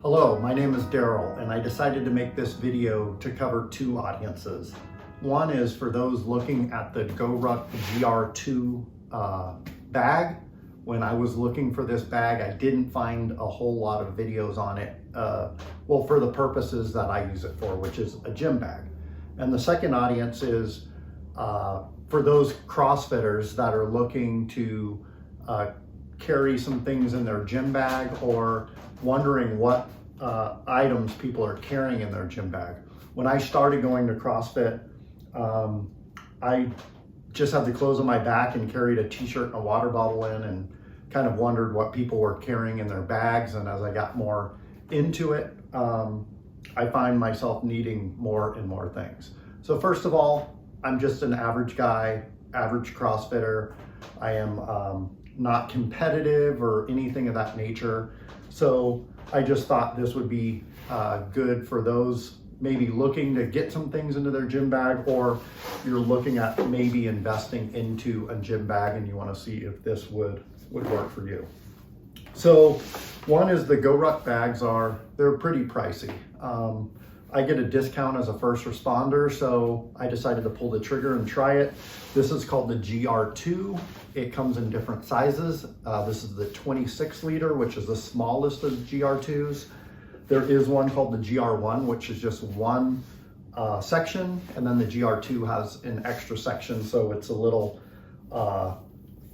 Hello, my name is Daryl, and I decided to make this video to cover two audiences. One is for those looking at the GoRuck GR2 bag. When I was looking for this bag, I didn't find a whole lot of videos on it, well, for the purposes that I use it for, which is a gym bag. And the second audience is for those CrossFitters that are looking to carry some things in their gym bag or wondering what items people are carrying in their gym bag. When I started going to CrossFit, I just had the clothes on my back and carried a t-shirt and a water bottle in and kind of wondered what people were carrying in their bags. And as I got more into it, I find myself needing more and more things. So first of all, I'm just an average guy, average CrossFitter. I am not competitive or anything of that nature. So I just thought this would be good for those maybe looking to get some things into their gym bag, or you're looking at maybe investing into a gym bag and you want to see if this would work for you. So one is the GoRuck bags they're pretty pricey. I get a discount as a first responder, so I decided to pull the trigger and try it. This is called the GR2. It comes in different sizes. This is the 26 liter, which is the smallest of GR2s. There is one called the GR1, which is just one section, and then the GR2 has an extra section, so it's a little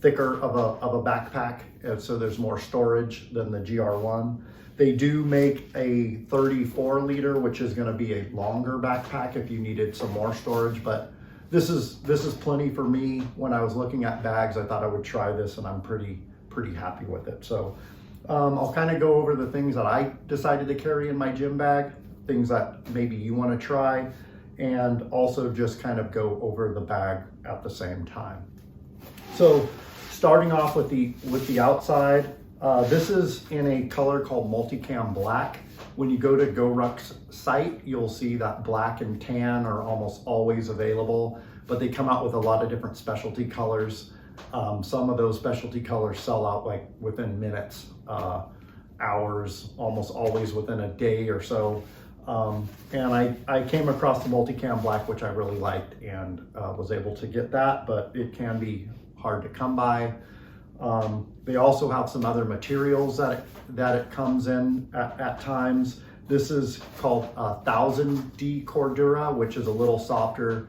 thicker of a backpack, and so there's more storage than the GR1. They do make a 34 liter, which is going to be a longer backpack if you needed some more storage, but this is plenty for me. When I was looking at bags, I thought I would try this, and I'm pretty happy with it. So I'll kind of go over the things that I decided to carry in my gym bag, things that maybe you want to try, and also just kind of go over the bag at the same time. So starting off with the outside, this is in a color called Multicam Black. When you go to GoRuck's site, you'll see that black and tan are almost always available, but they come out with a lot of different specialty colors. Some of those specialty colors sell out like within minutes, hours, almost always within a day or so. And I came across the Multicam Black, which I really liked, and was able to get that, but it can be hard to come by. They also have some other materials that it comes in at times. This is called 1000D Cordura, which is a little softer.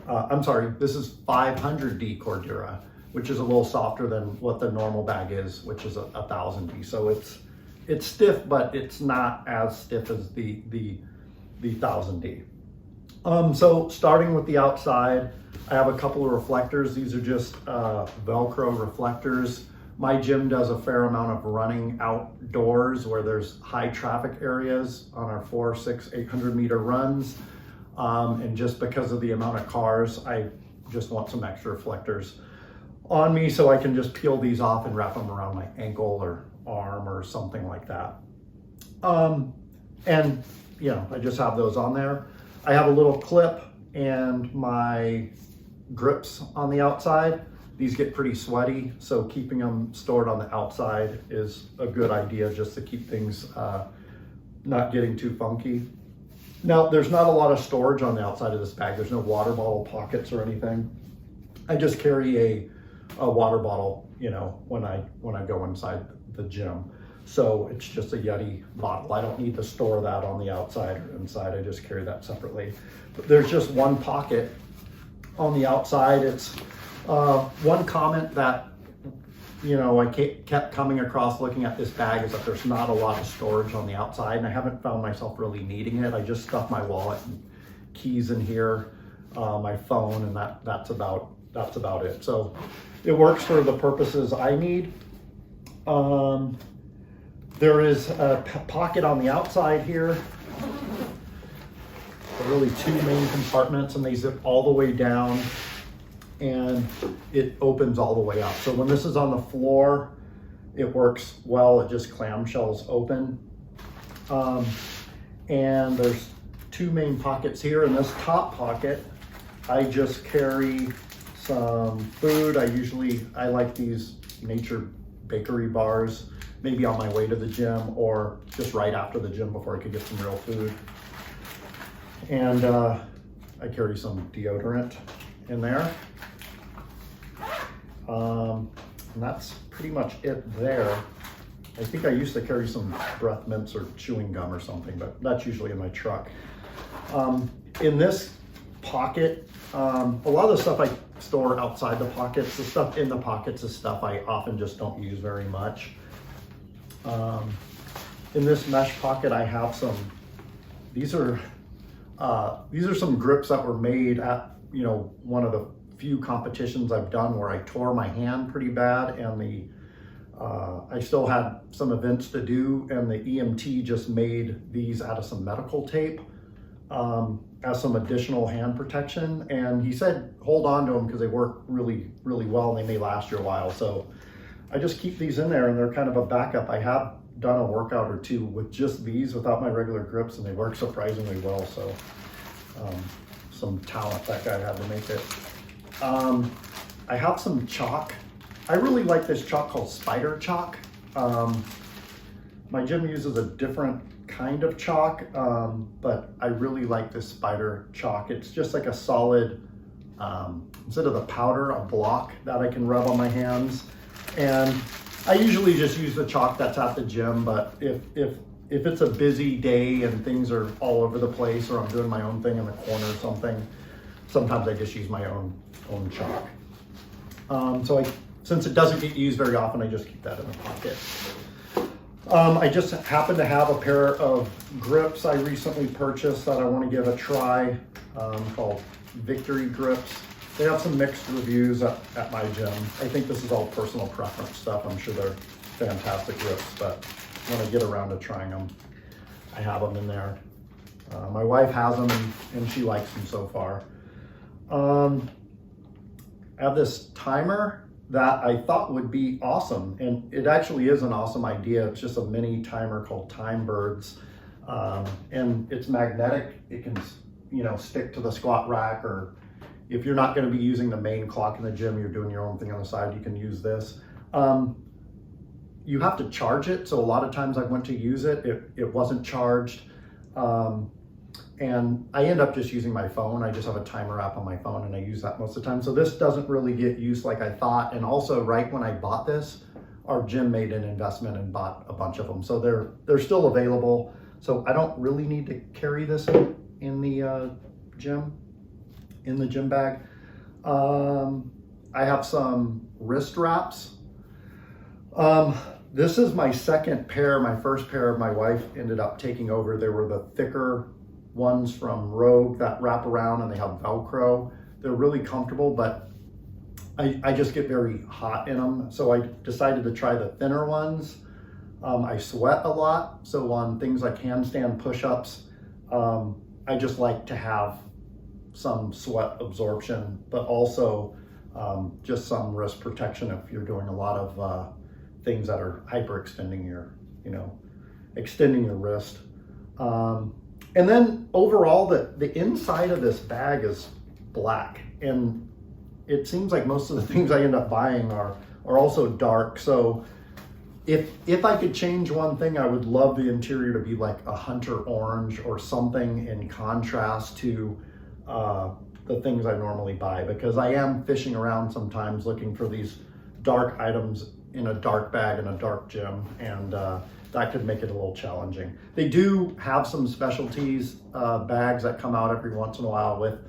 This is 500D Cordura, which is a little softer than what the normal bag is, which is a 1000D. So it's stiff, but it's not as stiff as the 1000D. So starting with the outside, I have a couple of reflectors. These are just Velcro reflectors. My gym does a fair amount of running outdoors where there's high traffic areas on our 400, 600, 800 meter runs. And just because of the amount of cars, I just want some extra reflectors on me so I can just peel these off and wrap them around my ankle or arm or something like that. And I just have those on there. I have a little clip and my grips on the outside. These get pretty sweaty, so keeping them stored on the outside is a good idea just to keep things not getting too funky. Now, there's not a lot of storage on the outside of this bag. There's no water bottle pockets or anything. I just carry a water bottle, when I go inside the gym. So it's just a Yeti bottle. I don't need to store that on the outside or inside. I just carry that separately. But there's just one pocket on the outside. It's one comment that I kept coming across looking at this bag is that there's not a lot of storage on the outside, and I haven't found myself really needing it. I just stuff my wallet and keys in here, my phone, and that's about it. So it works for the purposes I need. There is a pocket on the outside here. Really two main compartments, and they zip all the way down and it opens all the way up. So when this is on the floor, it works well. It just clamshells open. And there's two main pockets here. In this top pocket, I just carry some food. I like these nature bakery bars, maybe on my way to the gym or just right after the gym before I could get some real food. And I carry some deodorant in there. And that's pretty much it there. I think I used to carry some breath mints or chewing gum or something, but that's usually in my truck. In this pocket, a lot of the stuff I store outside the pockets. The stuff in the pockets is stuff I often just don't use very much. In this mesh pocket, I have some, these are some grips that were made at, one of the few competitions I've done where I tore my hand pretty bad, and I still had some events to do, and the EMT just made these out of some medical tape as some additional hand protection. And he said, hold on to them because they work really, really well and they may last you a while. So I just keep these in there and they're kind of a backup. I have done a workout or two with just these without my regular grips and they work surprisingly well. So some talent that guy had to make it. I have some chalk. I really like this chalk called spider chalk. My gym uses a different kind of chalk, but I really like this spider chalk. It's just like a solid, instead of the powder, a block that I can rub on my hands. And I usually just use the chalk that's at the gym, but if it's a busy day and things are all over the place, or I'm doing my own thing in the corner or something, sometimes I just use my own chalk. Since it doesn't get used very often, I just keep that in the pocket. I just happen to have a pair of grips I recently purchased that I want to give a try, called Victory grips. They have some mixed reviews at my gym. I think this is all personal preference stuff. I'm sure they're fantastic grips, but when I get around to trying them, I have them in there. My wife has them and she likes them so far. I have this timer that I thought would be awesome, and it actually is an awesome idea. It's just a mini timer called Time Birds, and it's magnetic. It can, stick to the squat rack, or if you're not going to be using the main clock in the gym, you're doing your own thing on the side, you can use this. You have to charge it, so a lot of times I went to use it, it wasn't charged, and I end up just using my phone. I just have a timer app on my phone and I use that most of the time. So this doesn't really get used like I thought. And also, right when I bought this, our gym made an investment and bought a bunch of them. So they're still available. So I don't really need to carry this in the gym bag. I have some wrist wraps. This is my second pair. My first pair my wife ended up taking over. They were the thicker ones from Rogue that wrap around and they have Velcro. They're really comfortable, but I just get very hot in them. So I decided to try the thinner ones. I sweat a lot. So on things like handstand push-ups, I just like to have some sweat absorption, but also just some wrist protection if you're doing a lot of things that are hyperextending extending your wrist. And then overall, the inside of this bag is black, and it seems like most of the things I end up buying are also dark. So if I could change one thing, I would love the interior to be like a hunter orange or something in contrast to the things I normally buy, because I am fishing around sometimes looking for these dark items in a dark bag in a dark gym, and that could make it a little challenging. They do have some specialties bags that come out every once in a while with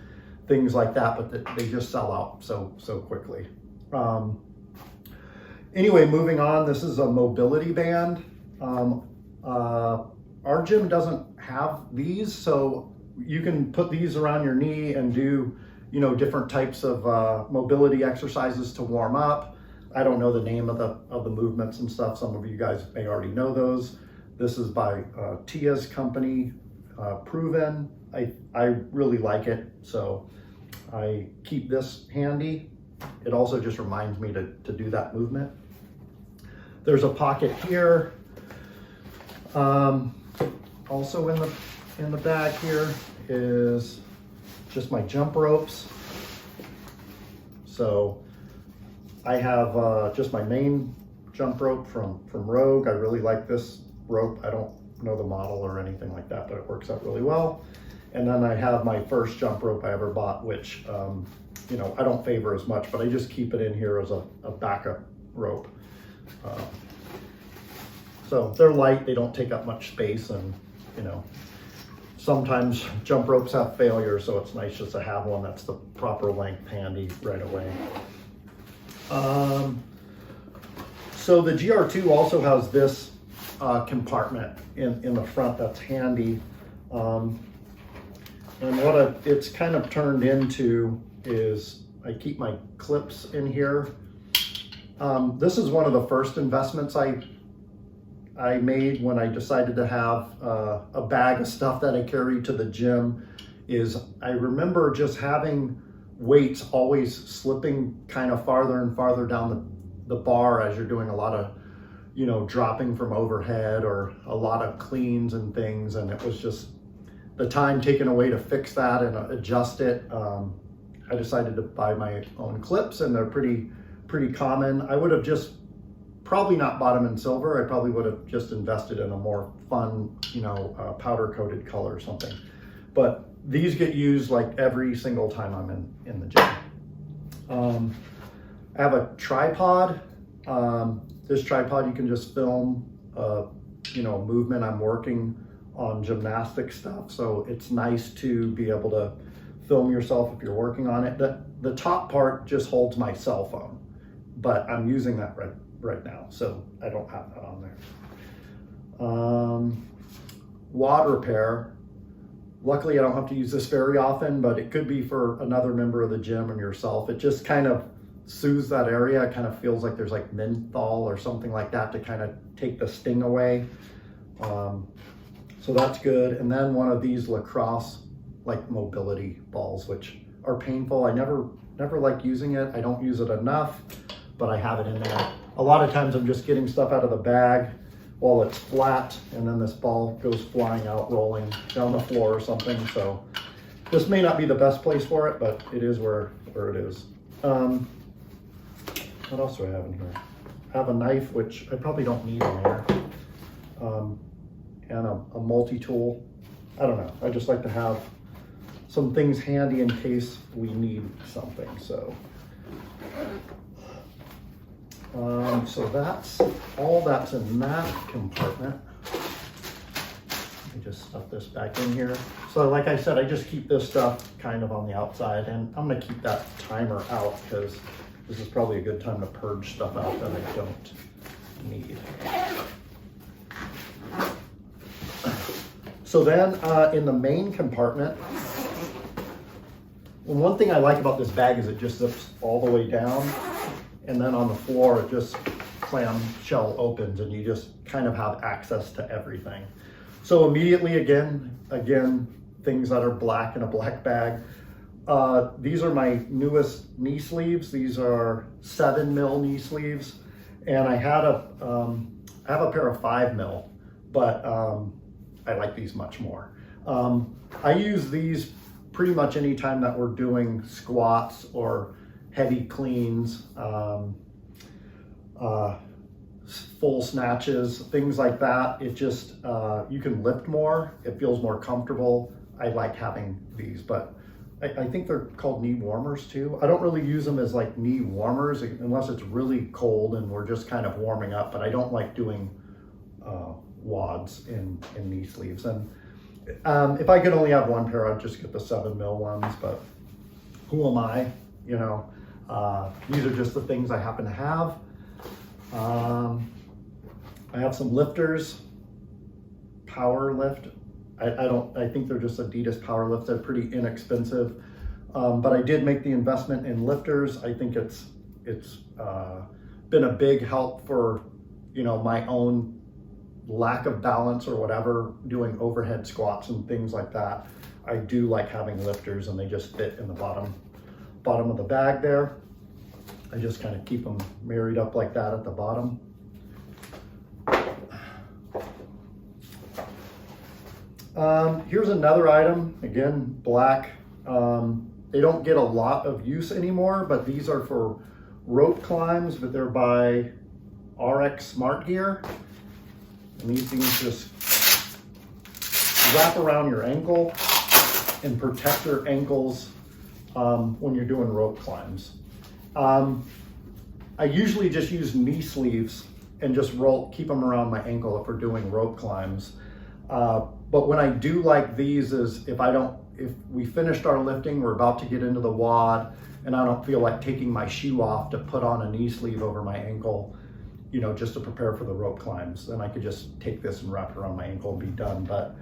things like that, but they just sell out so quickly. Anyway, moving on, this is a mobility band. Our gym doesn't have these, so you can put these around your knee and do different types of mobility exercises to warm up. I don't know the name of the movements and stuff. Some of you guys may already know those. This is by Tia's company, Proven. I really like it, so I keep this handy. It also just reminds me to do that movement. There's a pocket here. Also in the bag here is just my jump ropes. So I have just my main jump rope from Rogue. I really like this rope. I don't know the model or anything like that, but it works out really well. And then I have my first jump rope I ever bought, which you know, I don't favor as much, but I just keep it in here as a backup rope. So they're light, they don't take up much space, and you know, sometimes jump ropes have failures, so it's nice just to have one that's the proper length handy right away. So the GR2 also has this compartment in the front that's handy. And what it's kind of turned into is I keep my clips in here. This is one of the first investments I made when I decided to have a bag of stuff that I carry to the gym. Is I remember just having weights always slipping kind of farther and farther down the bar as you're doing a lot of, you know, dropping from overhead or a lot of cleans and things, and it was just the time taken away to fix that and adjust it. I decided to buy my own clips, and they're pretty common. I would have just probably not bought them in silver. I probably would have just invested in a more fun, you know, powder coated color or something. But these get used like every single time I'm in the gym. I have a tripod. This tripod, you can just film, you know, movement. I'm working on gymnastic stuff, so it's nice to be able to film yourself if you're working on it. The top part just holds my cell phone, but I'm using that right now, so I don't have that on there. Wad repair. Luckily, I don't have to use this very often, but it could be for another member of the gym and yourself. It just kind of soothes that area. It kind of feels like there's like menthol or something like that to kind of take the sting away. So that's good. And then one of these lacrosse like mobility balls, which are painful. I never like using it. I don't use it enough, but I have it in there. A lot of times I'm just getting stuff out of the bag while it's flat, and then this ball goes flying out, rolling down the floor or something. So this may not be the best place for it, but it is where it is. What else do I have in here? I have a knife, which I probably don't need in there, and a multi-tool. I don't know, I just like to have some things handy in case we need something. So so that's all that's in that compartment. Let me just stuff this back in here. So like I said, I just keep this stuff kind of on the outside, and I'm gonna keep that timer out because this is probably a good time to purge stuff out that I don't need. So then in the main compartment, well, one thing I like about this bag is it just zips all the way down, and then on the floor it just clamshell opens, and you just kind of have access to everything. So immediately, again, things that are black in a black bag. These are my newest knee sleeves. These are 7mm knee sleeves, and I have a pair of 5mm, but I like these much more. I use these pretty much anytime that we're doing squats or heavy cleans, full snatches, things like that. It just, you can lift more, it feels more comfortable. I like having these, but I think they're called knee warmers too. I don't really use them as like knee warmers unless it's really cold and we're just kind of warming up, but I don't like doing wads in knee sleeves. And if I could only have one pair, I'd just get the 7mm ones, but who am I? You know, these are just the things I happen to have. I have some lifters, Power Lift. I think they're just Adidas Power Lift. They're pretty inexpensive, but I did make the investment in lifters. I think it's been a big help for, you know, my own lack of balance or whatever, doing overhead squats and things like that. I do like having lifters, and they just fit in the bottom of the bag there. I just kind of keep them married up like that at the bottom. Here's another item, again, black. They don't get a lot of use anymore, but these are for rope climbs, but they're by RX Smart Gear. And these things just wrap around your ankle and protect your ankles when you're doing rope climbs. I usually just use knee sleeves and just keep them around my ankle if we're doing rope climbs. But when I do like these is if we finished our lifting, we're about to get into the WOD, and I don't feel like taking my shoe off to put on a knee sleeve over my ankle, you know, just to prepare for the rope climbs, then I could just take this and wrap it around my ankle and be done. But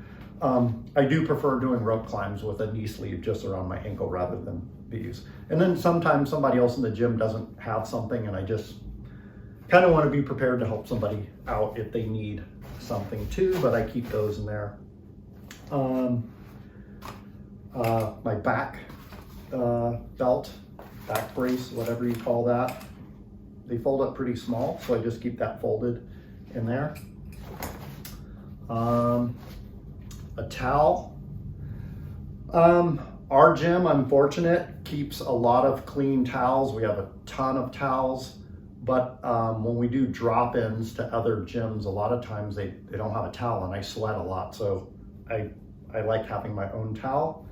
I do prefer doing rope climbs with a knee sleeve just around my ankle rather than these. And then sometimes somebody else in the gym doesn't have something, and I just kind of want to be prepared to help somebody out if they need something too, but I keep those in there. My back belt, back brace, whatever you call that, they fold up pretty small, so I just keep that folded in there. A towel. Our gym, I'm fortunate, keeps a lot of clean towels. We have a ton of towels, but when we do drop-ins to other gyms, a lot of times they don't have a towel, and I sweat a lot, so I like having my own towel.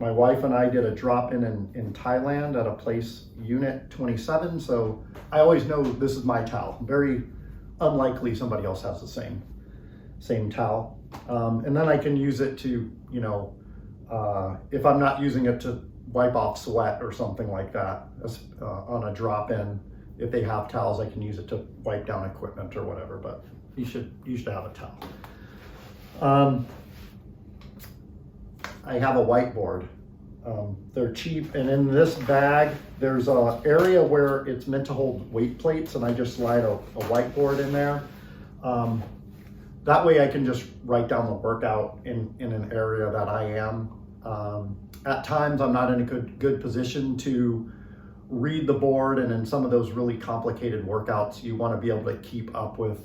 My wife and I did a drop-in in Thailand at a place, Unit 27, so I always know this is my towel. Very unlikely somebody else has the same towel. And then I can use it to, you know, if I'm not using it to wipe off sweat or something like that, on a drop-in, if they have towels, I can use it to wipe down equipment or whatever, but you should have a towel. I have a whiteboard. They're cheap, and in this bag, there's an area where it's meant to hold weight plates, and I just slide a whiteboard in there. That way I can just write down the workout in an area that I am. At times I'm not in a good position to read the board, and in some of those really complicated workouts, you want to be able to keep up with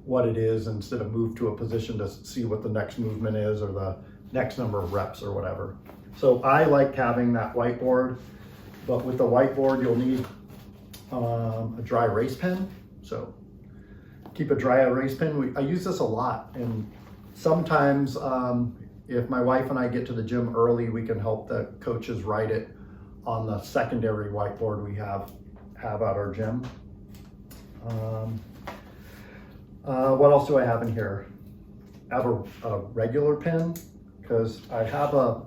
what it is instead of move to a position to see what the next movement is or the next number of reps or whatever. So I like having that whiteboard, but with the whiteboard, you'll need a dry erase pen. So keep a dry erase pen. I use this a lot, and sometimes if my wife and I get to the gym early, we can help the coaches write it on the secondary whiteboard we have at our gym. What else do I have in here? I have a regular pen, because I have a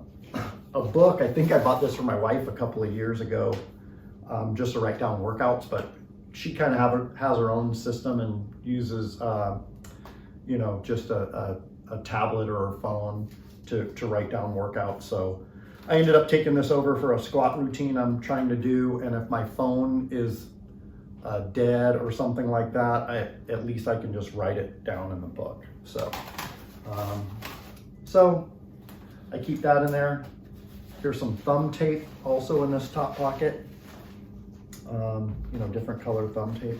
book. I think I bought this for my wife a couple of years ago, just to write down workouts, but she kind of has her own system and uses, you know, just a tablet or a phone to write down workouts. So I ended up taking this over for a squat routine I'm trying to do, and if my phone is dead or something like that, at least I can just write it down in the book. So I keep that in there. Here's some thumb tape also in this top pocket. You know, different color thumb tape.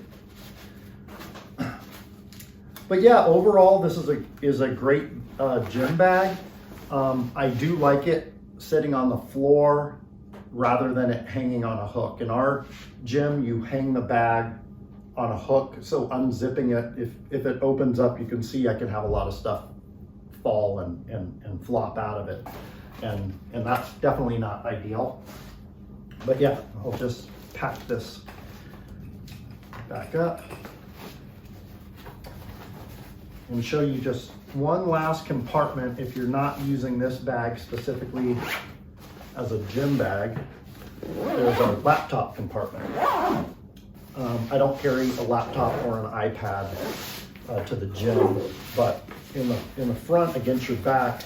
But yeah, overall, this is a great gym bag. I do like it sitting on the floor rather than it hanging on a hook. In our gym, you hang the bag on a hook, so unzipping it, if it opens up, you can see I can have a lot of stuff fall and flop out of it, and that's definitely not ideal. But yeah, I'll just pack this back up and show you just one last compartment. If you're not using this bag specifically as a gym bag, there's a laptop compartment. I don't carry a laptop or an iPad to the gym, but in the front against your back,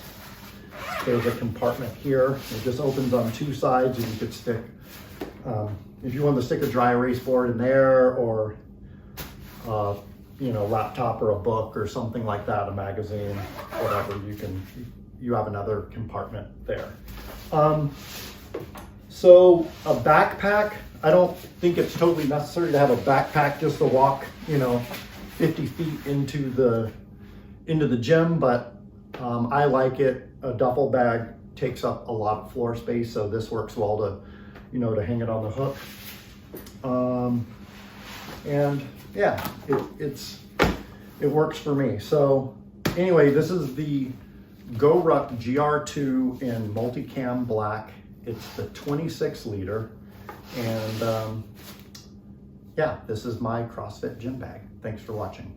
there's a compartment here. It just opens on two sides, and you could stick, if you want to stick a dry erase board in there, or you know, laptop or a book or something like that, a magazine, whatever, you have another compartment there. So a backpack, I don't think it's totally necessary to have a backpack just to walk, you know, 50 feet into the gym, but I like it. A duffel bag takes up a lot of floor space, so this works well to, you know, to hang it on the hook. And yeah, it works for me. So anyway, this is the GoRuck GR2 in multicam black. It's the 26 liter. And yeah, this is my CrossFit gym bag. Thanks for watching.